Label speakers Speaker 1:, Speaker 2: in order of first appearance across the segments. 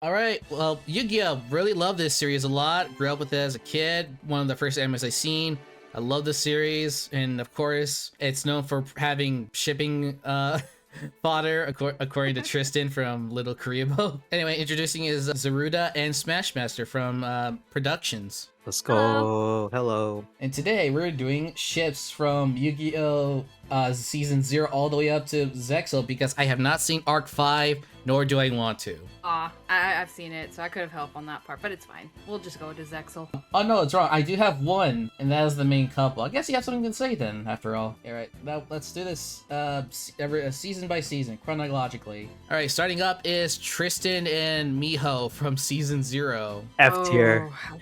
Speaker 1: All right, well, Yu-Gi-Oh! Really love this series a lot. Grew up with it as a kid. One of the first animes I seen. I love the series, and of course, it's known for having shipping fodder, according to Tristan from Little Kuribo. Anyway, introducing is Zeruda and SmashMaster from Productions.
Speaker 2: Let's go. Hello.
Speaker 1: And today we're doing ships from Yu-Gi-Oh! Season 0 all the way up to Zexal because I have not seen Arc 5, nor do I want to.
Speaker 3: I've seen it, so I could have helped on that part, but it's fine. We'll just go to Zexal.
Speaker 1: Oh no, it's wrong. I do have one, and that is the main couple. I guess you have something to say then, after all. Alright, now let's do this season by season, chronologically. Alright, starting up is Tristan and Miho from Season 0.
Speaker 2: F tier.
Speaker 3: Oh.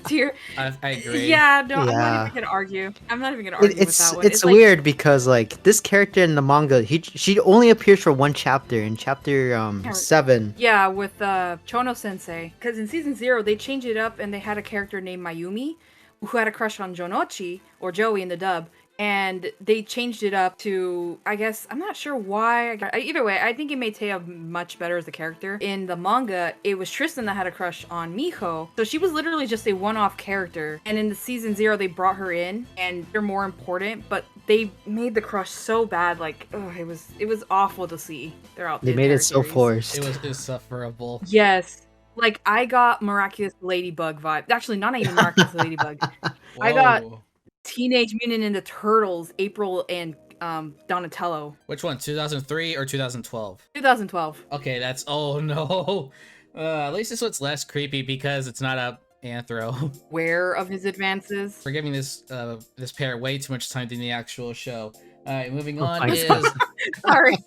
Speaker 3: Tier.
Speaker 1: I agree.
Speaker 3: Yeah, no, I'm
Speaker 2: Yeah.
Speaker 3: not even gonna argue. I'm not even gonna argue with that one.
Speaker 2: It's
Speaker 3: like,
Speaker 2: weird because like this character in the manga, she only appears for one chapter in chapter 7.
Speaker 3: Yeah, with Chono Sensei. Because in Season 0, they changed it up and they had a character named Mayumi who had a crush on Jonochi, or Joey in the dub. And they changed it up to, I guess, I'm not sure why. Either way, I think it made Taya much better as a character. In the manga, it was Tristan that had a crush on Miho. So she was literally just a one-off character. And in the Season 0, they brought her in and they're more important, but they made the crush so bad, like, ugh, it was awful to see. They're out.
Speaker 2: They made it so forced.
Speaker 1: It was insufferable.
Speaker 3: Yes. Like, I got Miraculous Ladybug vibe. Actually, not even Miraculous Ladybug. I got
Speaker 1: Whoa.
Speaker 3: Teenage Mutant Ninja Turtles, April and Donatello.
Speaker 1: Which one, 2003 or 2012?
Speaker 3: 2012.
Speaker 1: Okay, that's, oh no. At least this one's less creepy because it's not a anthro.
Speaker 3: Aware of his advances.
Speaker 1: We're giving this this pair way too much time in the actual show. Alright, moving on
Speaker 2: my
Speaker 1: is...
Speaker 3: Sorry.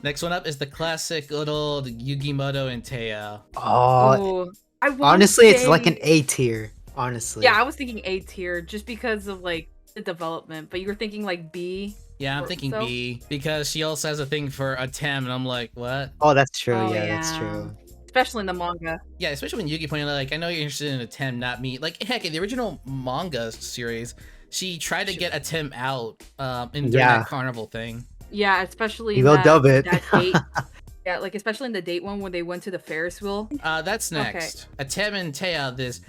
Speaker 1: Next one up is the classic good old Yugimoto and Taya.
Speaker 2: Oh,
Speaker 3: I wanna
Speaker 2: honestly, it's
Speaker 3: say-
Speaker 2: like an A tier. Honestly.
Speaker 3: Yeah, I was thinking A tier just because of like the development, but you were thinking like B.
Speaker 1: Yeah, I'm
Speaker 3: Or
Speaker 1: thinking
Speaker 3: so?
Speaker 1: B because she also has a thing for a Tem, and I'm like, what?
Speaker 2: Oh, that's true.
Speaker 3: Oh,
Speaker 2: yeah, that's
Speaker 3: yeah.
Speaker 2: true.
Speaker 3: Especially in the manga.
Speaker 1: Yeah, especially when Yugi pointed out, like, I know you're interested in a Tem, not me. Like, heck, in the original manga series, she tried to get a Tem out in during that carnival thing.
Speaker 3: Yeah, especially
Speaker 2: You will dub it.
Speaker 3: that date. Yeah, like especially in the date one when they went to the Ferris wheel.
Speaker 1: That's next. A Tem and Taya, this.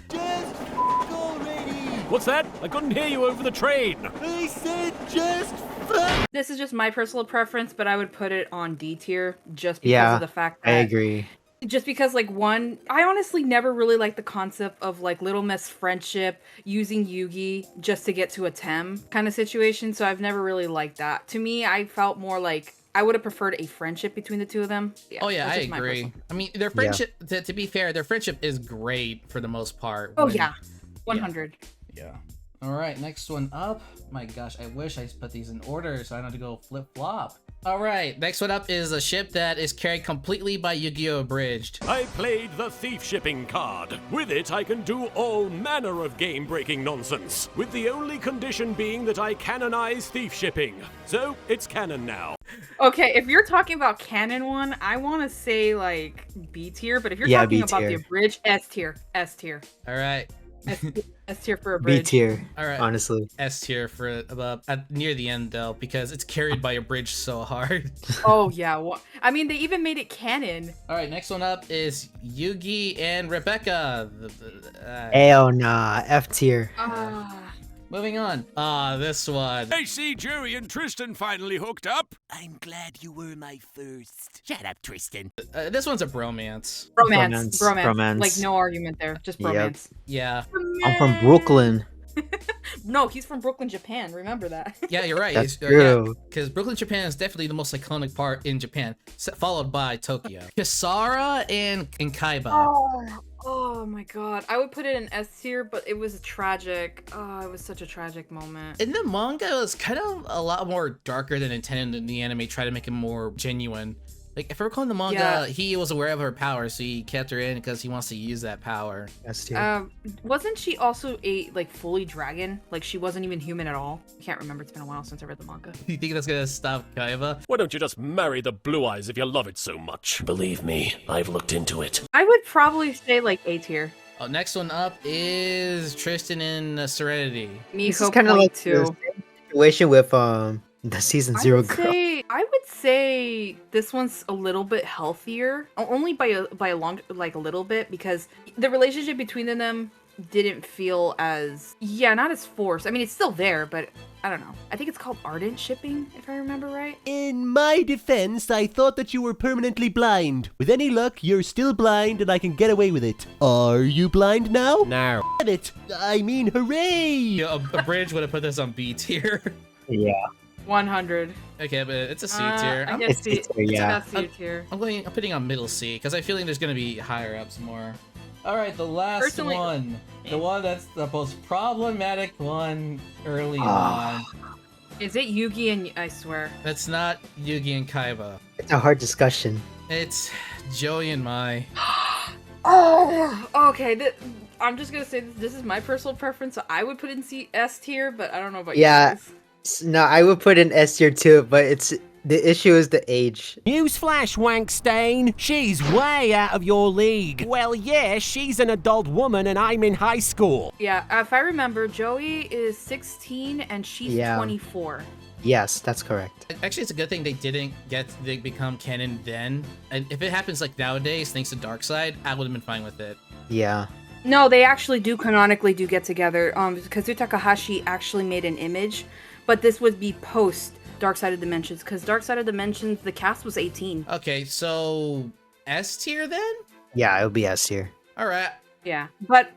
Speaker 4: What's that? I couldn't hear you over the train.
Speaker 5: I said just
Speaker 3: This is just my personal preference, but I would put it on D tier just because of the fact that
Speaker 2: I agree.
Speaker 3: just because like one, I honestly never really liked the concept of like Little Miss friendship using Yugi just to get to a Tem kind of situation, so I've never really liked that. To me, I felt more like I would have preferred a friendship between the two of them. Yeah,
Speaker 1: Oh yeah,
Speaker 3: that's
Speaker 1: I
Speaker 3: just my
Speaker 1: agree.
Speaker 3: personal-
Speaker 1: I mean, their friendship. To be fair, their friendship is great for the most part.
Speaker 3: Oh
Speaker 1: when-
Speaker 3: yeah, 100.
Speaker 1: Yeah. All right, next one up. My gosh, I wish I put these in order so I don't have to go flip flop. All right, next one up is a ship that is carried completely by Yu-Gi-Oh! Abridged.
Speaker 4: I played the thief shipping card. With it, I can do all manner of game-breaking nonsense, with the only condition being that I canonize thief shipping. So, it's canon now.
Speaker 3: Okay, if you're talking about canon one, I want to say like B tier, but if you're
Speaker 2: Yeah,
Speaker 3: talking
Speaker 2: B
Speaker 3: about the
Speaker 2: tier.
Speaker 3: abridged, S tier, S tier,
Speaker 1: All right,
Speaker 3: S tier for
Speaker 2: B
Speaker 3: abridged.
Speaker 2: tier.
Speaker 1: all right.
Speaker 2: Honestly.
Speaker 1: S tier for near the end though, because it's carried by Abridged so hard.
Speaker 3: Oh yeah, I mean they even made it canon.
Speaker 1: All right, next one up is Yugi and Rebecca.
Speaker 2: Hell nah. F tier.
Speaker 1: Moving on. This one.
Speaker 4: I see Joey and Tristan finally hooked up. I'm glad you were my first. Shut up, Tristan.
Speaker 1: This one's a bromance.
Speaker 3: Bromance.
Speaker 2: Bromance.
Speaker 3: Like no argument there, just
Speaker 2: Yep.
Speaker 3: bromance.
Speaker 1: Yeah.
Speaker 2: I'm from Brooklyn.
Speaker 3: No, he's from Brooklyn, Japan. Remember that.
Speaker 1: Yeah, you're right.
Speaker 2: That's true.
Speaker 1: Because Brooklyn, Japan is definitely the most iconic part in Japan, followed by Tokyo. Kisara and Kaiba.
Speaker 3: Oh my god. I would put it in S tier, but it was tragic. Oh, it was such a tragic moment.
Speaker 1: In the manga, it was kind of a lot more darker than intended in the anime, try to make it more genuine. Like, if I recall in the manga,
Speaker 3: Yeah.
Speaker 1: he was aware of her power, so he kept her in because he wants to use that power.
Speaker 2: S tier.
Speaker 3: Wasn't she also a like fully dragon? Like she wasn't even human at all? I can't remember. It's been a while since I read the manga.
Speaker 1: You think that's gonna stop Kaiba?
Speaker 4: Why don't you just marry the Blue Eyes if you love it so much? Believe me, I've looked into it.
Speaker 3: I would probably say like A tier.
Speaker 1: Oh, next one up is Tristan and Serenity.
Speaker 2: This is
Speaker 3: Miho
Speaker 2: kind of
Speaker 3: point
Speaker 2: like the
Speaker 3: two.
Speaker 2: same situation with the season 0 girl.
Speaker 3: I would say this one's a little bit healthier, only by a long, like a little bit, because the relationship between them didn't feel as, not as forced. I mean, it's still there, but I don't know. I think it's called ardent shipping, if I remember right.
Speaker 5: In my defense, I thought that you were permanently blind. With any luck, you're still blind and I can get away with it. Are you blind now?
Speaker 4: No.
Speaker 5: Get it. I mean, hooray!
Speaker 1: Yeah, a bridge would have put this on B tier.
Speaker 2: Yeah.
Speaker 3: 100.
Speaker 1: Okay, but it's a C tier.
Speaker 3: I
Speaker 1: I'm,
Speaker 3: guess
Speaker 2: It's C tier, yeah.
Speaker 3: It's about C tier.
Speaker 1: I'm putting on middle C because I feel like there's gonna be higher ups more. All right, the last
Speaker 3: Personally-
Speaker 1: one, the one that's the most problematic one early on.
Speaker 3: Is it Yugi and I swear?
Speaker 1: That's not Yugi and Kaiba.
Speaker 2: It's a hard discussion.
Speaker 1: It's Joey and Mai.
Speaker 3: Oh, okay. I'm just gonna say this is my personal preference. So I would put in S tier, but I don't know about you
Speaker 2: Yeah.
Speaker 3: guys.
Speaker 2: No, I would put in S tier too, but the issue is the age.
Speaker 6: Newsflash, Wankstain. She's way out of your league. Well, yeah, she's an adult woman and I'm in high school.
Speaker 3: Yeah, if I remember, Joey is 16 and she's 24.
Speaker 2: Yes, that's correct.
Speaker 1: Actually, it's a good thing they become canon then. And if it happens like nowadays, thanks to Darkseid, I would have been fine with it.
Speaker 2: Yeah.
Speaker 3: No, they actually do canonically get together. Because Takahashi actually made an image, but this would be post Dark Side of Dimensions, because Dark Side of Dimensions, the cast was 18.
Speaker 1: Okay, so S tier then?
Speaker 2: Yeah, it would be S tier.
Speaker 1: All right.
Speaker 3: Yeah, but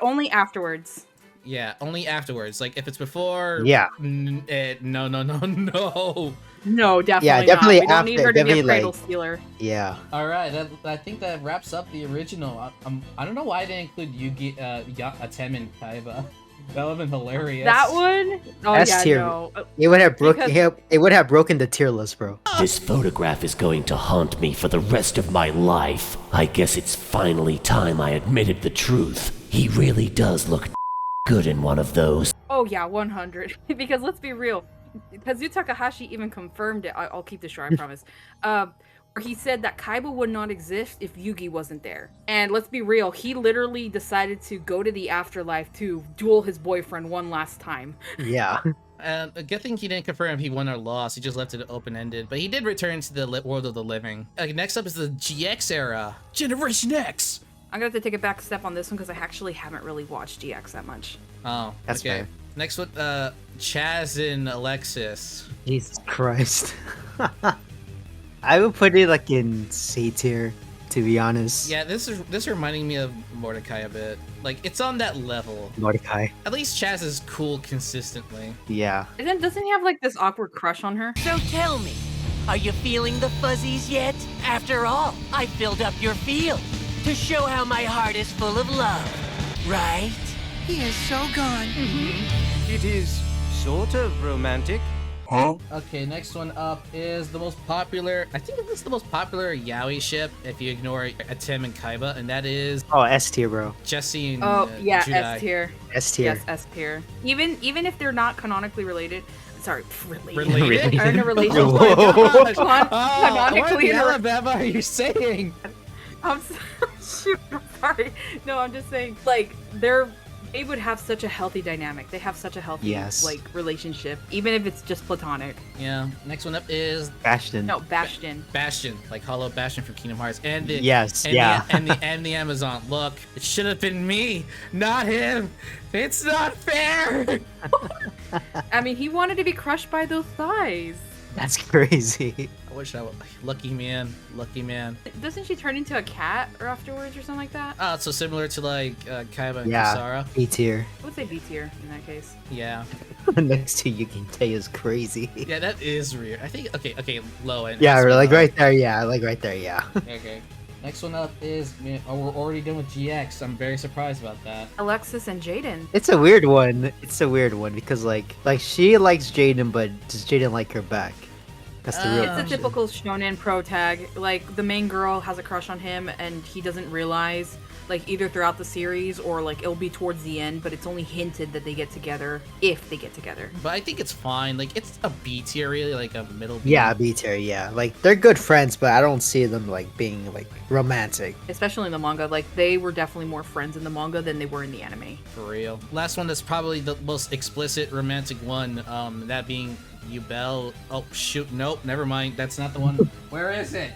Speaker 3: only afterwards.
Speaker 1: Yeah, only afterwards. Like if it's before.
Speaker 2: Yeah.
Speaker 1: No.
Speaker 3: No, definitely
Speaker 2: Yeah, definitely
Speaker 3: not. We don't need
Speaker 2: after-
Speaker 3: her to be a
Speaker 2: definitely,
Speaker 3: cradle
Speaker 2: like-
Speaker 3: stealer.
Speaker 2: Yeah.
Speaker 1: All right, I think that wraps up the original. I don't know why I didn't include Yugi, Atem, and Kaiba. That would have been hilarious.
Speaker 3: That one? Oh
Speaker 2: S
Speaker 3: yeah,
Speaker 2: tier.
Speaker 3: no.
Speaker 2: It would have
Speaker 3: Because-
Speaker 2: it would have broken the tier list, bro.
Speaker 7: This photograph is going to haunt me for the rest of my life. I guess it's finally time I admitted the truth. He really does look good in one of those.
Speaker 3: Oh yeah, 100. Because let's be real, Kazu Takahashi even confirmed it. I'll keep this short, I promise. Where he said that Kaiba would not exist if Yugi wasn't there. And let's be real, he literally decided to go to the afterlife to duel his boyfriend one last time.
Speaker 2: Yeah.
Speaker 1: A good thing he didn't confirm if he won or lost. He just left it open-ended. But he did return to the world of the living. Next up is the GX era. Generation X!
Speaker 3: I'm gonna have to take a back step on this one because I actually haven't really watched GX that much.
Speaker 1: Oh,
Speaker 2: That's
Speaker 1: okay.
Speaker 2: fair.
Speaker 1: Next one, Chaz and Alexis.
Speaker 2: Jesus Christ. I would put it like in C tier, to be honest.
Speaker 1: Yeah, this reminding me of Mordecai a bit. Like, it's on that level.
Speaker 2: Mordecai.
Speaker 1: At least Chaz is cool consistently.
Speaker 2: Yeah.
Speaker 3: Doesn't he have like this awkward crush on her?
Speaker 8: So tell me, are you feeling the fuzzies yet? After all, I filled up your field to show how my heart is full of love, right?
Speaker 9: He is so gone.
Speaker 6: It is sort of romantic.
Speaker 1: Okay, next one up is the most popular, I think it's the most popular yaoi ship if you ignore Atem and Kaiba, and that is
Speaker 2: Oh, S tier, bro.
Speaker 1: Jesse and
Speaker 3: Oh yeah,
Speaker 1: Judai.
Speaker 3: S tier.
Speaker 2: S tier.
Speaker 3: Yes, S tier. Even if they're not canonically related. Sorry, related.
Speaker 1: Related?
Speaker 3: Are in a relationship.
Speaker 2: Whoa.
Speaker 3: Canonically in a
Speaker 1: Alabama are you saying?
Speaker 3: I'm shoot, I'm sorry. No, I'm just saying, like, they would have such a healthy dynamic. They have such a healthy,
Speaker 2: Yes.
Speaker 3: like, relationship, even if it's just platonic.
Speaker 1: Yeah, next one up is
Speaker 2: Bastion.
Speaker 3: No, Bastion.
Speaker 1: Bastion, like Hollow Bastion from Kingdom Hearts, and the
Speaker 2: Yes,
Speaker 1: and
Speaker 2: yeah.
Speaker 1: and the Amazon. Look, it should have been me, not him. It's not fair.
Speaker 3: I mean, he wanted to be crushed by those thighs.
Speaker 2: That's crazy.
Speaker 1: I wish I would. Lucky man, lucky man.
Speaker 3: Doesn't she turn into a cat or afterwards or something like that?
Speaker 1: Oh, so similar to like Kaiba and
Speaker 2: Yeah.
Speaker 1: Kisara.
Speaker 2: B tier.
Speaker 3: I would say B tier in that case.
Speaker 1: Yeah,
Speaker 2: Next to Yuki Tay is crazy.
Speaker 1: yeah, that is weird. I think okay, low end.
Speaker 2: Yeah,
Speaker 1: that's
Speaker 2: like
Speaker 1: low.
Speaker 2: right there, yeah, like right there, yeah.
Speaker 1: Okay. Next one up is we're already done with GX. I'm very surprised about that.
Speaker 3: Alexis and Jaden.
Speaker 2: It's a weird one. It's a weird one because like she likes Jaden, but does Jaden like her back? That's the real
Speaker 3: It's a
Speaker 2: question.
Speaker 3: typical shonen pro tag. Like, the main girl has a crush on him, and he doesn't realize, like, either throughout the series or, like, it'll be towards the end, but it's only hinted that they get together if they get together.
Speaker 1: But I think it's fine. Like it's a B tier, really, like a middle B.
Speaker 2: Yeah, B tier, yeah. Like they're good friends, but I don't see them like being like romantic.
Speaker 3: Especially in the manga. Like, they were definitely more friends in the manga than they were in the anime.
Speaker 1: For real. Last one that's probably the most explicit romantic one, that being Yubel. Oh shoot, nope, never mind. That's not the one. Where is it?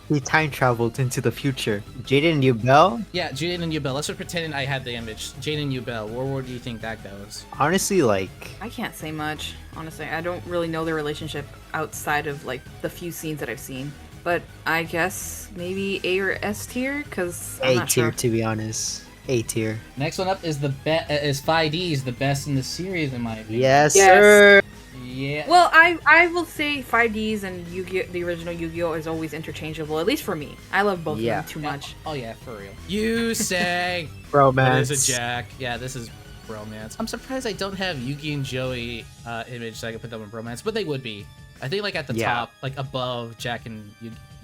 Speaker 2: He time traveled into the future. Jaden Yubel?
Speaker 1: Yeah, Jaden and Yubel. Let's just pretend I had the image. Jaden and Yubel. Where do you think that goes?
Speaker 2: Honestly, like,
Speaker 3: I can't say much. Honestly, I don't really know their relationship outside of like the few scenes that I've seen. But I guess maybe A or S tier, because I'm
Speaker 2: A
Speaker 3: not
Speaker 2: tier
Speaker 3: sure.
Speaker 2: to be honest. A tier.
Speaker 1: Next one up is is 5Ds, the best in the series in my opinion.
Speaker 2: Yes,
Speaker 3: Yes.
Speaker 2: sir.
Speaker 1: Yeah.
Speaker 3: Well, I will say 5Ds and Yu-Gi-Oh, the original Yu-Gi-Oh is always interchangeable, at least for me. I love both
Speaker 2: Yeah.
Speaker 3: of them too much.
Speaker 1: Oh yeah, for real. You say
Speaker 2: Romance.
Speaker 1: there's a Jack. Yeah, this is romance. I'm surprised I don't have Yugi and Joey image so I can put them in romance, but they would be. I think like at the
Speaker 2: Yeah.
Speaker 1: top, like above Jack and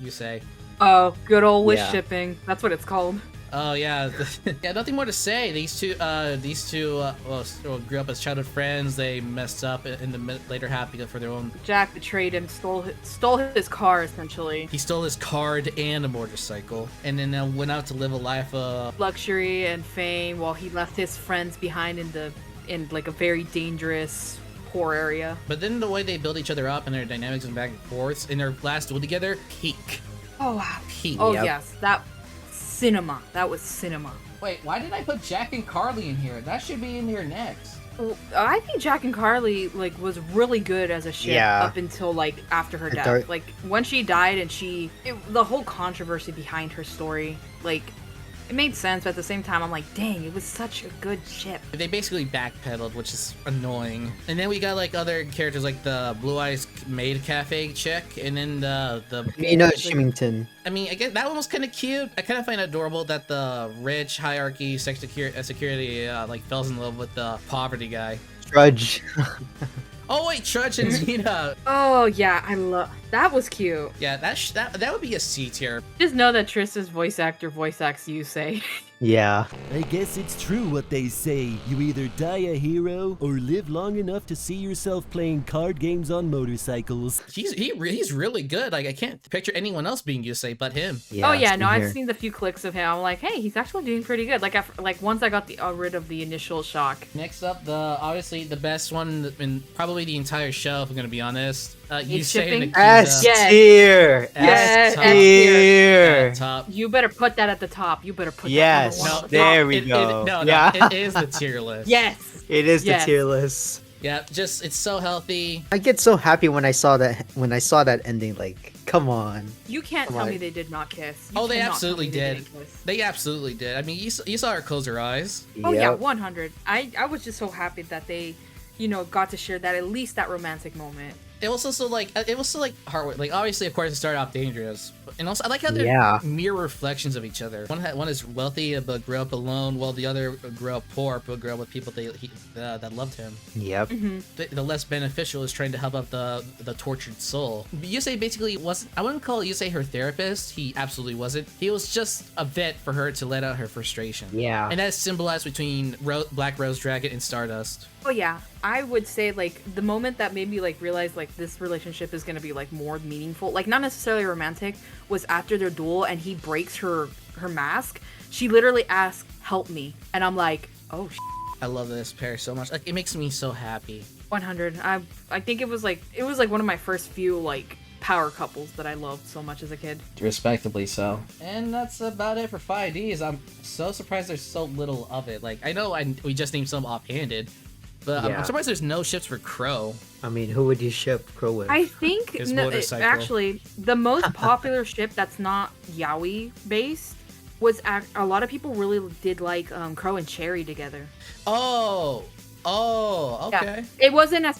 Speaker 1: you say.
Speaker 3: Oh, good old wish
Speaker 2: Yeah.
Speaker 3: shipping. That's what it's called.
Speaker 1: Oh yeah, yeah. Nothing more to say. These two grew up as childhood friends. They messed up in the later half because for their own.
Speaker 3: Jack betrayed him, stole his car essentially.
Speaker 1: He stole his card and a motorcycle, and then went out to live a life of.
Speaker 3: Luxury and fame while he left his friends behind in like a very dangerous poor area.
Speaker 1: But then the way they build each other up and their dynamics and back and forth in their last duel together, peak.
Speaker 3: Oh wow.
Speaker 1: Peak.
Speaker 3: Oh
Speaker 2: Yep.
Speaker 3: yes, that cinema. That was cinema.
Speaker 1: Wait, why did I put Jack and Carly in here? That should be in here next.
Speaker 3: Well, I think Jack and Carly like was really good as a ship
Speaker 2: Yeah.
Speaker 3: up until like after her
Speaker 2: I
Speaker 3: death.
Speaker 2: thought-
Speaker 3: Like when she died and the whole controversy behind her story, like it made sense, but at the same time I'm like, dang, it was such a good ship.
Speaker 1: They basically backpedaled, which is annoying. And then we got like other characters like the Blue Eyes Maid Cafe chick, and then the
Speaker 2: Shimington.
Speaker 1: I mean, I guess that one was kind of cute. I kind of find it adorable that the rich hierarchy security like falls in love with the poverty guy.
Speaker 2: Trudge.
Speaker 1: Oh wait, Trudge and Zeta.
Speaker 3: Oh yeah, I love that. Was cute.
Speaker 1: Yeah, that would be a C tier.
Speaker 3: Just know that Trista's voice acts you say.
Speaker 2: Yeah.
Speaker 5: I guess it's true what they say. You either die a hero or live long enough to see yourself playing card games on motorcycles.
Speaker 1: He's really good. Like I can't picture anyone else being Yusei but him.
Speaker 2: Yeah.
Speaker 3: Oh yeah,
Speaker 2: same
Speaker 3: no, I've
Speaker 2: here.
Speaker 3: seen the few clips of him. I'm like, hey, he's actually doing pretty good. Like, like once I got rid of the initial shock.
Speaker 1: Next up, obviously the best one in probably the entire show, if I'm gonna be honest. Yusei
Speaker 3: shipping?
Speaker 1: and
Speaker 2: S
Speaker 1: Akiza.
Speaker 3: Yes.
Speaker 2: tier.
Speaker 3: Yes,
Speaker 1: top.
Speaker 3: S tier.
Speaker 2: Tier.
Speaker 1: Top.
Speaker 3: You better put that at the top. You better put
Speaker 2: Yes.
Speaker 3: that number one.
Speaker 2: There we
Speaker 1: It-
Speaker 2: go.
Speaker 1: no,
Speaker 2: Yeah.
Speaker 1: it is the tier list.
Speaker 3: Yes.
Speaker 2: It is
Speaker 3: Yes.
Speaker 2: the tier list.
Speaker 1: Yeah, just it's so healthy.
Speaker 2: I get so happy when I saw that ending. Like, come on.
Speaker 3: You can't
Speaker 2: Come
Speaker 3: tell
Speaker 2: on.
Speaker 3: me they did not kiss. You
Speaker 1: Oh, they
Speaker 3: cannot
Speaker 1: absolutely
Speaker 3: tell me they
Speaker 1: did.
Speaker 3: didn't kiss.
Speaker 1: They absolutely did. I mean, you saw her close her eyes.
Speaker 3: Oh yeah,
Speaker 2: Yep.
Speaker 3: 100. I was just so happy that they, got to share that, at least that romantic moment.
Speaker 1: It was also like heart. Like obviously, of course, it started off dangerous, and also I like how they're
Speaker 2: Yeah.
Speaker 1: mirror reflections of each other. One is wealthy but grew up alone, while the other grew up poor but grew up with people that loved him.
Speaker 2: Yep.
Speaker 1: The less beneficial is trying to help out the tortured soul. Yusei basically wasn't. I wouldn't call Yusei her therapist. He absolutely wasn't. He was just a vet for her to let out her frustration.
Speaker 2: Yeah.
Speaker 1: And that's symbolized between Black Rose Dragon and Stardust.
Speaker 3: Oh yeah, I would say like the moment that made me like realize like this relationship is gonna be like more meaningful, like not necessarily romantic, was after their duel and he breaks her mask. She literally asks, "Help me," and I'm like, "Oh,
Speaker 1: I love this pair so much. Like it makes me so happy.
Speaker 3: 100." I think it was like one of my first few like power couples that I loved so much as a kid.
Speaker 1: Respectably so. And that's about it for 5Ds. I'm so surprised there's so little of it. Like I know we just named some offhanded, but
Speaker 2: Yeah.
Speaker 1: I'm surprised there's no ships for Crow.
Speaker 2: I mean, who would you ship Crow with?
Speaker 3: I think
Speaker 1: His motorcycle.
Speaker 3: actually the most popular ship that's not yaoi based was a lot of people really did like Crow and Cherry together.
Speaker 1: Oh, okay.
Speaker 3: Yeah. It wasn't as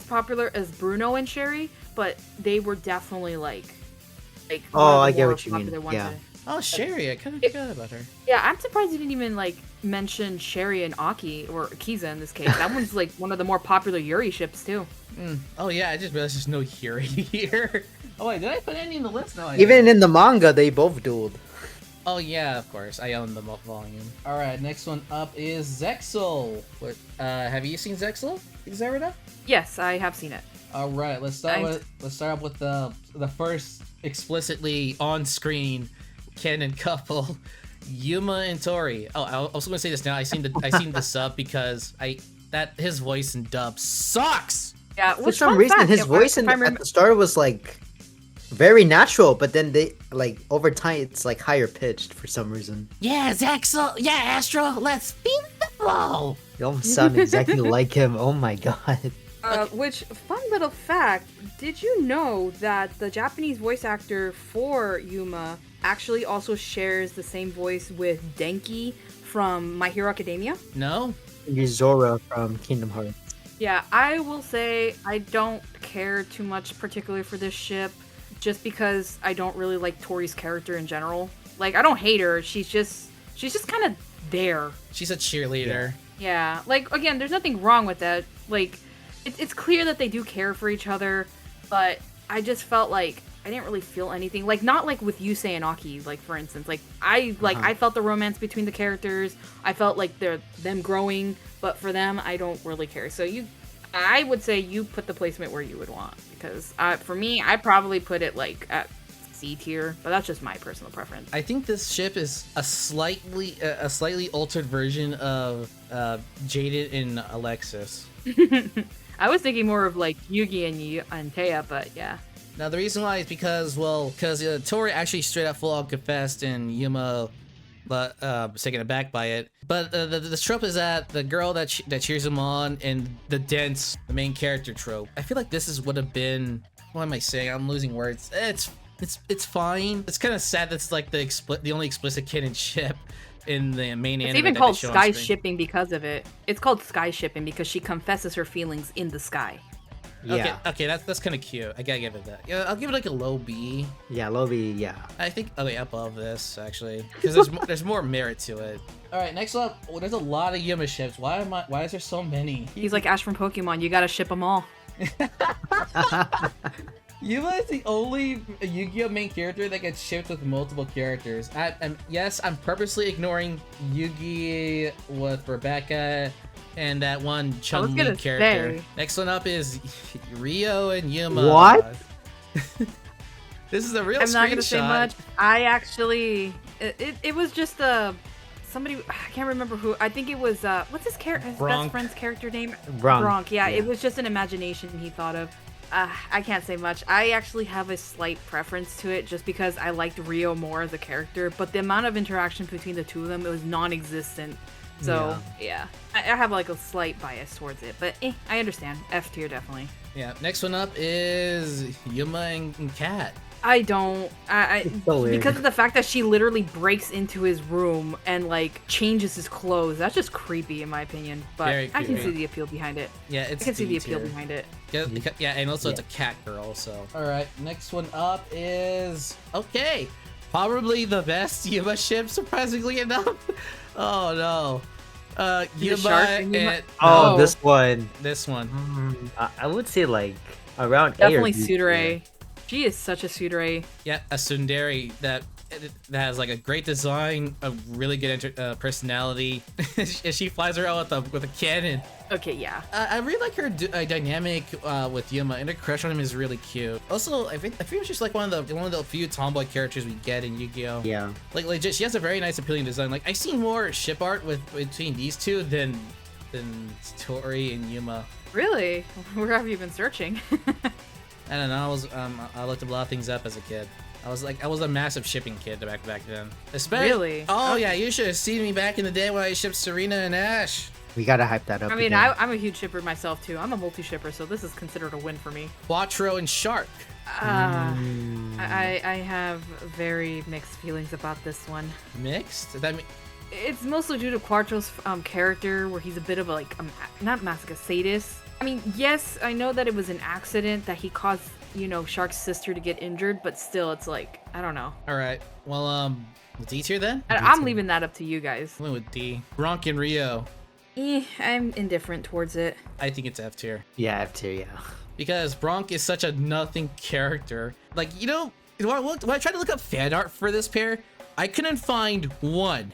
Speaker 3: popular as Bruno and Cherry, but they were definitely like
Speaker 2: Oh,
Speaker 3: one of the
Speaker 2: I get
Speaker 3: more
Speaker 2: what you mean.
Speaker 3: popular ones
Speaker 2: Yeah.
Speaker 3: that-
Speaker 1: Oh, Sherry, I kind of forgot about her.
Speaker 3: Yeah, I'm surprised you didn't even like mention Sherry and Aki or Akiza in this case. That one's like one of the more popular Yuri ships too.
Speaker 1: Oh yeah, I just realized there's no Yuri here. Oh wait, did I put any in the list? No, I
Speaker 2: Even
Speaker 1: didn't.
Speaker 2: in the manga, they both dueled.
Speaker 1: Oh yeah, of course. I own the volume. All right, next one up is Zexal. What? Have you seen Zexal, Zeruda?
Speaker 3: Yes, I have seen it.
Speaker 1: All right, let's start off with the first explicitly on-screen canon couple, Yuma and Tori. Oh, I was gonna say this now. I seen the sub because his voice in dub sucks.
Speaker 3: Yeah,
Speaker 2: For
Speaker 3: which
Speaker 2: some
Speaker 3: fun
Speaker 2: reason,
Speaker 3: fact,
Speaker 2: his
Speaker 3: if
Speaker 2: voice
Speaker 3: I
Speaker 2: at
Speaker 3: remember,
Speaker 2: the start was like very natural, but then they like over time it's like higher pitched for some reason.
Speaker 1: Yeah, Zexal. Yeah, Astro. Let's feel the flow.
Speaker 2: You almost sound exactly like him. Oh my god.
Speaker 3: which fun little fact, did you know that the Japanese voice actor for Yuma actually also shares the same voice with Denki from My Hero Academia?
Speaker 1: No.
Speaker 2: Zora from Kingdom Hearts.
Speaker 3: Yeah, I will say I don't care too much particularly for this ship, just because I don't really like Tori's character in general. Like, I don't hate her, she's just kind of there.
Speaker 1: She's a cheerleader.
Speaker 3: Yeah, like, again, there's nothing wrong with that. Like, it's clear that they do care for each other, but I just felt like I didn't really feel anything. Like, not like with Yusei and Aki, like, for instance. Like, I felt the romance between the characters. I felt like they're them growing, but for them, I don't really care. So I would say you put the placement where you would want, because for me, I probably put it, like, at C tier, but that's just my personal preference.
Speaker 1: I think this ship is a slightly altered version of Jaded and Alexis.
Speaker 3: I was thinking more of, like, Yugi and Taya, but yeah.
Speaker 1: Now the reason why is because Tori actually straight up full on confessed and Yuma was taken aback by it. But the trope is that the girl that cheers him on and the main character trope. I feel like this would have been, what am I saying? I'm losing words. It's fine. It's kind of sad that's like the only explicit canon ship in the main anime.
Speaker 3: It's even
Speaker 1: that
Speaker 3: called
Speaker 1: they show on
Speaker 3: sky
Speaker 1: screen.
Speaker 3: shipping because of it. It's called sky shipping because she confesses her feelings in the sky.
Speaker 2: Yeah.
Speaker 1: Okay, that's kind of cute. I gotta give it that. Yeah, I'll give it like a low B.
Speaker 2: Yeah, Lovey, yeah.
Speaker 1: I think above this actually, because there's more merit to it. All right, next up, there's a lot of Yuma ships. Why is there so many?
Speaker 3: He's like Ash from Pokemon. You gotta ship them all.
Speaker 1: Yuma is the only Yu-Gi-Oh main character that gets shipped with multiple characters. Yes, I'm purposely ignoring Yugi with Rebecca and that one Chun-Li character. Next one up is Ryo and Yuma.
Speaker 2: What?
Speaker 1: This is a real
Speaker 3: I'm
Speaker 1: screenshot.
Speaker 3: not gonna say much. I actually, it was just somebody, I can't remember who. I think it was what's his best friend's character name?
Speaker 2: Bronk.
Speaker 3: Yeah, it was just an imagination he thought of. I can't say much. I actually have a slight preference to it just because I liked Ryo more as a character, but the amount of interaction between the two of them, it was non-existent. So, yeah. I have like a slight bias towards it, but I understand. F tier, definitely.
Speaker 1: Yeah, next one up is Yuma and Kat.
Speaker 3: I don't.
Speaker 2: so weird.
Speaker 3: Because of the fact that she literally breaks into his room and like changes his clothes. That's just creepy in my opinion. But
Speaker 1: Very
Speaker 3: I can
Speaker 1: creepy.
Speaker 3: see the appeal behind it.
Speaker 1: Yeah, it's
Speaker 3: I can see the
Speaker 1: D
Speaker 3: appeal
Speaker 1: tier.
Speaker 3: behind it.
Speaker 1: Yeah, and also it's a cat girl, so. Alright, next one up is... Okay, probably the best Yuma ship, surprisingly enough. Oh no. Yuma
Speaker 3: shark in Yuma?
Speaker 1: and...
Speaker 2: Oh,
Speaker 3: No.
Speaker 2: this one.
Speaker 1: This one.
Speaker 2: I would say like around
Speaker 3: Definitely
Speaker 2: A or B.
Speaker 3: Tsundere. She is such a Tsundere.
Speaker 1: Yeah, a tsundere that has like a great design, a really good personality. And she flies around with a cannon.
Speaker 3: Okay, yeah.
Speaker 1: I really like her dynamic with Yuma, and her crush on him is really cute. Also, I feel she's like one of the few tomboy characters we get in Yu-Gi-Oh.
Speaker 2: Yeah.
Speaker 1: Like legit, she has a very nice, appealing design. Like I've seen more ship art between these two than Tori and Yuma.
Speaker 3: Really? Where have you been searching?
Speaker 1: I don't know. I looked a lot of things up as a kid. I was a massive shipping kid back then. Especially.
Speaker 3: Really?
Speaker 1: Oh yeah, you should have seen me back in the day when I shipped Serena and Ash.
Speaker 2: We gotta hype that up.
Speaker 3: I mean,
Speaker 2: again.
Speaker 3: I'm a huge shipper myself too. I'm a multi-shipper, so this is considered a win for me.
Speaker 1: Quattro and Shark.
Speaker 3: I have very mixed feelings about this one.
Speaker 1: Mixed? Does that mean?
Speaker 3: It's mostly due to Quattro's character, where he's a bit of not masochist, sadist. I mean, yes, I know that it was an accident that he caused, Shark's sister to get injured, but still, it's like, I don't know.
Speaker 1: All right. Well, D tier then.
Speaker 3: I'm leaving that up to you guys.
Speaker 1: I went with D. Bronk and Rio.
Speaker 3: I'm indifferent towards it.
Speaker 1: I think it's F tier.
Speaker 2: Yeah, F tier, yeah.
Speaker 1: Because Bronk is such a nothing character. Like, when I tried to look up fan art for this pair, I couldn't find one.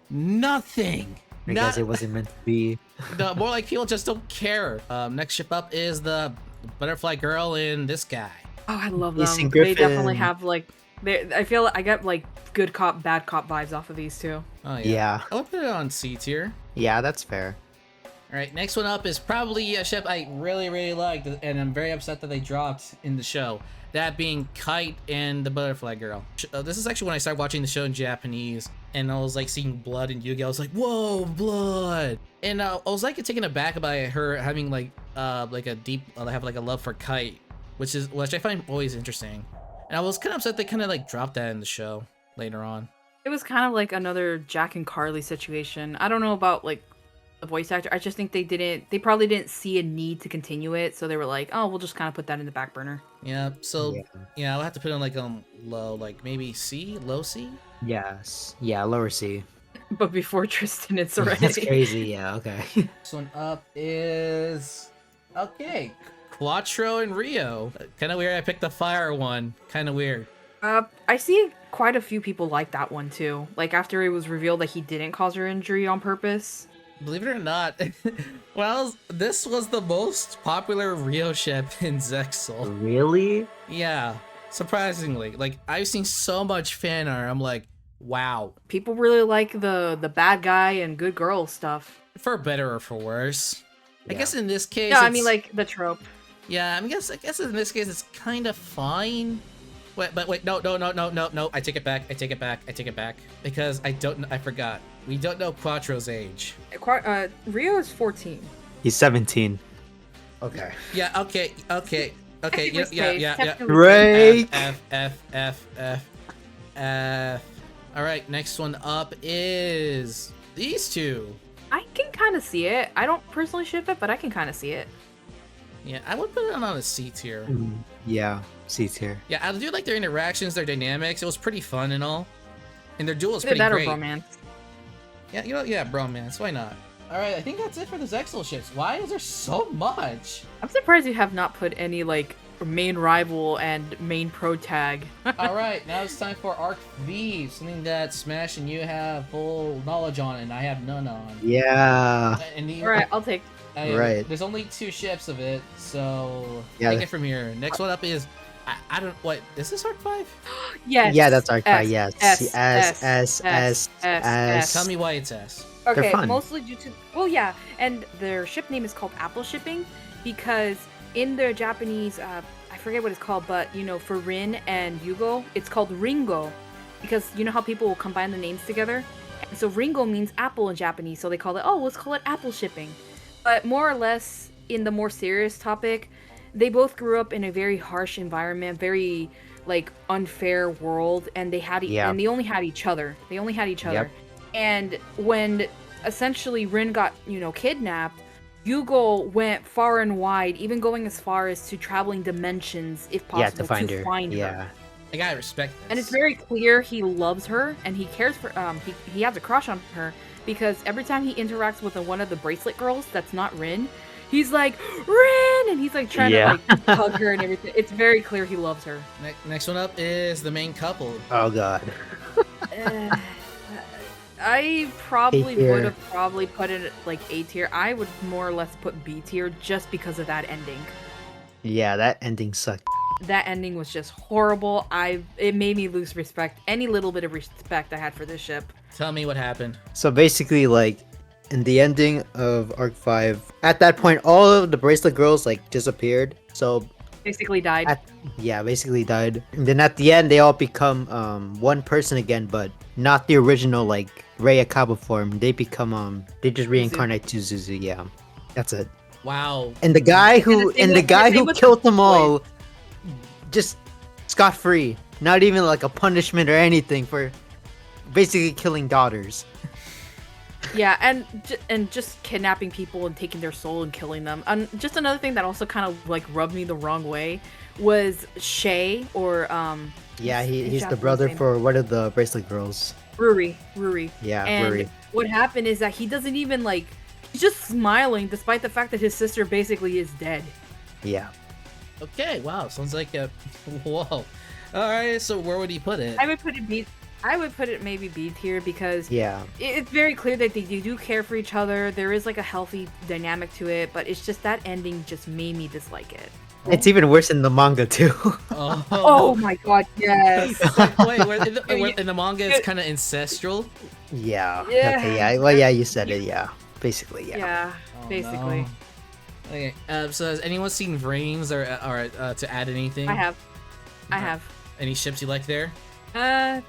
Speaker 1: Nothing.
Speaker 2: I guess it wasn't meant to be.
Speaker 1: No, more like people just don't care. Next ship up is the Butterfly Girl and this guy.
Speaker 3: Oh, I love
Speaker 2: Ethan
Speaker 3: them.
Speaker 2: Griffin.
Speaker 3: They definitely have I feel I get good cop, bad cop vibes off of these two.
Speaker 1: Oh
Speaker 2: Yeah.
Speaker 1: I would put it on C tier.
Speaker 2: Yeah, that's fair.
Speaker 1: All right, next one up is probably a ship I really liked, and I'm very upset that they dropped in the show. That being Kite and the Butterfly Girl. This is actually when I started watching the show in Japanese, and I was like seeing blood in Yu-Gi-Oh! I was like, whoa, blood! And I was like taken aback by her having like a deep, have like a love for Kite, which I find always interesting. And I was kind of upset they kind of like dropped that in the show later on.
Speaker 3: It was kind of like another Jack and Carly situation. I don't know about like the voice actor. I just think they probably didn't see a need to continue it, so they were like, oh, we'll just kind of put that in the back burner.
Speaker 1: Yeah, so yeah, I'll have to put on like low, like maybe low C?
Speaker 2: Yes. Yeah, lower C.
Speaker 3: But before Tristan, it's already.
Speaker 2: That's crazy, yeah, okay.
Speaker 1: This one up is okay. Quattro and Rio. Kind of weird I picked the fire one. Kind of weird.
Speaker 3: I see quite a few people like that one too. Like after it was revealed that he didn't cause her injury on purpose.
Speaker 1: Believe it or not, well, this was the most popular Rio ship in Zexal.
Speaker 2: Really?
Speaker 1: Yeah, surprisingly. Like, I've seen so much fan art, I'm like, wow.
Speaker 3: People really like the bad guy and good girl stuff.
Speaker 1: For better or for worse.
Speaker 2: Yeah.
Speaker 1: I guess in this case,
Speaker 3: Yeah, I mean, like, the trope.
Speaker 1: Yeah, I guess in this case, it's kind of fine. Wait, no, I take it back. Because I forgot. We don't know Quattro's age.
Speaker 3: Rio is 14.
Speaker 2: He's 17. Okay.
Speaker 1: Yeah, okay. Yeah.
Speaker 2: Break!
Speaker 1: F. Alright, next one up is these two.
Speaker 3: I can kind of see it. I don't personally ship it, but I can kind of see it.
Speaker 1: Yeah, I would put it on a C tier.
Speaker 2: Yeah, C tier.
Speaker 1: Yeah, I do like their interactions, their dynamics. It was pretty fun and all. And their duel is pretty
Speaker 3: Either that
Speaker 1: great.
Speaker 3: or bromance.
Speaker 1: Yeah, bromance. Why not? Alright, I think that's it for the Zexal ships. Why is there so much?
Speaker 3: I'm surprised you have not put any, like, main rival and main pro tag.
Speaker 1: Alright, now it's time for Arc V, something that Smash and you have full knowledge on and I have none on.
Speaker 2: Yeah.
Speaker 3: Alright, I'll take.
Speaker 2: Right.
Speaker 1: There's only 2 ships of it, so
Speaker 2: Yeah.
Speaker 1: take it from here. Next one up is I don't what is this Arc 5?
Speaker 3: Yes.
Speaker 2: Yeah, that's Arc 5, yes.
Speaker 3: S.
Speaker 1: Tell me why it's S.
Speaker 3: Okay,
Speaker 2: fun.
Speaker 3: mostly due to yeah, and their ship name is called Apple Shipping because in their Japanese, I forget what it's called, but you know, for Rin and Yugioh, it's called Ringo, because you know how people will combine the names together. And so Ringo means apple in Japanese, so they call it let's call it Apple Shipping. But more or less, in the more serious topic, they both grew up in a very harsh environment, very like unfair world, and they had and they only had each other.
Speaker 2: Yep.
Speaker 3: And when essentially Rin got, kidnapped, Yugioh went far and wide, even going as far as to traveling dimensions, if possible,
Speaker 2: to find her.
Speaker 3: her.
Speaker 1: I gotta respect this.
Speaker 3: And it's very clear he loves her, and he cares for, he has a crush on her, because every time he interacts with one of the bracelet girls that's not Rin, he's like, Rin! And he's like trying to like hug her and everything. It's very clear he loves her.
Speaker 1: Next one up is the main couple.
Speaker 2: Oh god.
Speaker 3: I probably would have put it like A tier. I would more or less put B tier just because of that ending.
Speaker 2: Yeah, that ending sucked.
Speaker 3: That ending was just horrible. It made me lose respect. Any little bit of respect I had for this ship.
Speaker 1: Tell me what happened.
Speaker 2: So basically, like, in the ending of Arc 5, at that point, all of the bracelet girls, like, disappeared. So
Speaker 3: basically died.
Speaker 2: Basically died. And then at the end, they all become one person again, but not the original, like, Rei Akaba form. They become, they just reincarnate to Zuzu, yeah. That's it.
Speaker 1: Wow.
Speaker 2: And the guy who killed them all, just scot-free. Not even like a punishment or anything for basically killing daughters.
Speaker 3: Yeah, and just kidnapping people and taking their soul and killing them. Just another thing that also kind of like rubbed me the wrong way was Shay, or
Speaker 2: yeah, he's the brother for one of the bracelet girls.
Speaker 3: Ruri.
Speaker 2: Yeah,
Speaker 3: and
Speaker 2: Ruri.
Speaker 3: What happened is that he doesn't even like, he's just smiling despite the fact that his sister basically is dead.
Speaker 2: Yeah.
Speaker 1: Okay, wow, sounds like a whoa. Alright, so where would he put it?
Speaker 3: I would put it B. I would put it maybe B tier because
Speaker 2: yeah,
Speaker 3: it's very clear that they do care for each other. There is like a healthy dynamic to it, but it's just that ending just made me dislike it.
Speaker 2: It's even worse in the manga too.
Speaker 3: Oh my god, yes.
Speaker 1: Wait, in the manga it's kind of ancestral?
Speaker 2: Yeah.
Speaker 3: Yeah.
Speaker 2: Okay, yeah. Well, yeah, you said it. Yeah. Basically, yeah.
Speaker 3: Yeah.
Speaker 1: Oh
Speaker 3: basically.
Speaker 1: No. Okay. So has anyone seen VRAINS or to add anything?
Speaker 3: I have. I have.
Speaker 1: Any ships you like there?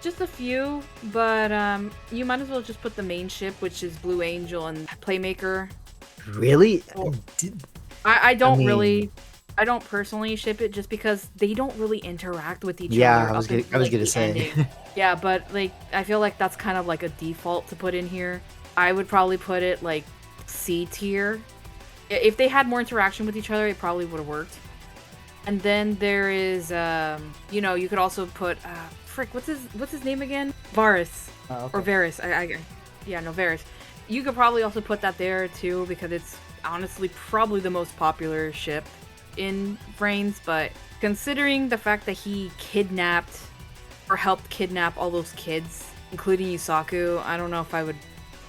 Speaker 3: Just a few, but you might as well just put the main ship, which is Blue Angel and Playmaker.
Speaker 2: Really?
Speaker 3: Oh. I don't
Speaker 2: mean-
Speaker 3: really, I don't personally ship it just because they don't really interact with each
Speaker 2: Yeah,
Speaker 3: other.
Speaker 2: I was
Speaker 3: up
Speaker 2: gonna-
Speaker 3: until,
Speaker 2: I was
Speaker 3: like,
Speaker 2: gonna
Speaker 3: the
Speaker 2: say.
Speaker 3: ending. Yeah, but like I feel like that's kind of like a default to put in here. I would probably put it like C tier. If they had more interaction with each other, it probably would have worked. And then there is, you know, you could also put, frick, what's his name again? Varus.
Speaker 1: Oh,
Speaker 3: Or Varys. Yeah, no, Varys. You could probably also put that there too, because it's honestly probably the most popular ship in VRAINS, but considering the fact that he kidnapped or helped kidnap all those kids, including Yusaku, I don't know if I would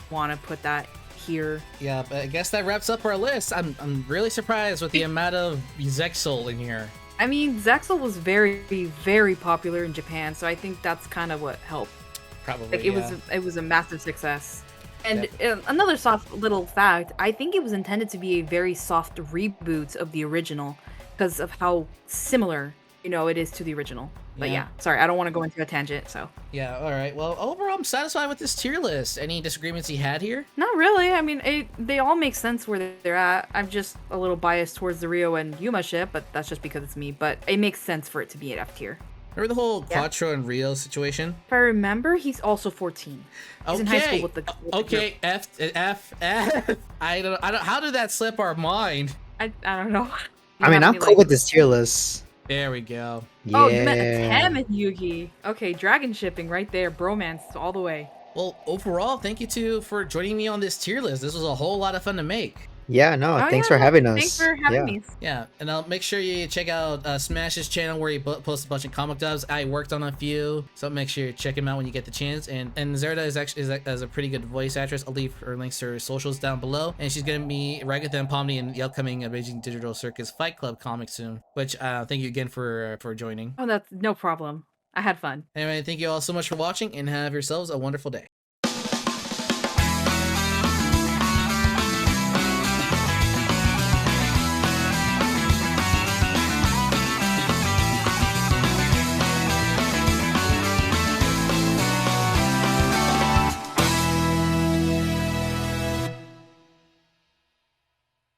Speaker 3: want to put that here.
Speaker 1: Yeah, but I guess that wraps up our list. I'm really surprised with the amount of Zexal in here.
Speaker 3: I mean, Zexal was very, very popular in Japan, so I think that's kind of what helped.
Speaker 1: Probably.
Speaker 3: Like it was a massive success. And
Speaker 1: Yeah.
Speaker 3: another soft little fact, I think it was intended to be a very soft reboot of the original because of how similar, you know, it is to the original. But
Speaker 1: Yeah.
Speaker 3: yeah, sorry, I don't want to go into a tangent, so.
Speaker 1: Yeah, all right. Well, overall, I'm satisfied with this tier list. Any disagreements you had here?
Speaker 3: Not really. I mean, they all make sense where they're at. I'm just a little biased towards the Rio and Yuma ship, but that's just because it's me. But it makes sense for it to be an F tier.
Speaker 1: Remember the whole
Speaker 3: Yeah.
Speaker 1: Quattro and Rio situation?
Speaker 3: If I remember, he's also 14. He's in high school with the
Speaker 1: okay, F. I don't. How did that slip our mind?
Speaker 3: I don't know.
Speaker 2: I mean, I'm cool with this tier list.
Speaker 1: There we go.
Speaker 2: Yeah.
Speaker 3: Oh, you meant a Tam and Yugi. Okay, dragon shipping right there. Bromance all the way.
Speaker 1: Well, overall, thank you for joining me on this tier list. This was a whole lot of fun to make.
Speaker 2: Yeah, no,
Speaker 3: Oh,
Speaker 2: thanks
Speaker 3: yeah,
Speaker 2: for having us.
Speaker 3: Thanks for having
Speaker 2: Yeah.
Speaker 3: me.
Speaker 1: Yeah, and I'll make sure you check out Smash's channel where he posts a bunch of comic dubs. I worked on a few, so make sure you check him out when you get the chance. And Zeruda is a pretty good voice actress. I'll leave her links to her socials down below, and she's gonna be Ragatha Pomni in the upcoming Amazing Digital Circus Fight Club comic soon. Which thank you again for joining.
Speaker 3: Oh, that's no problem. I had fun.
Speaker 1: Anyway, thank you all so much for watching, and have yourselves a wonderful day.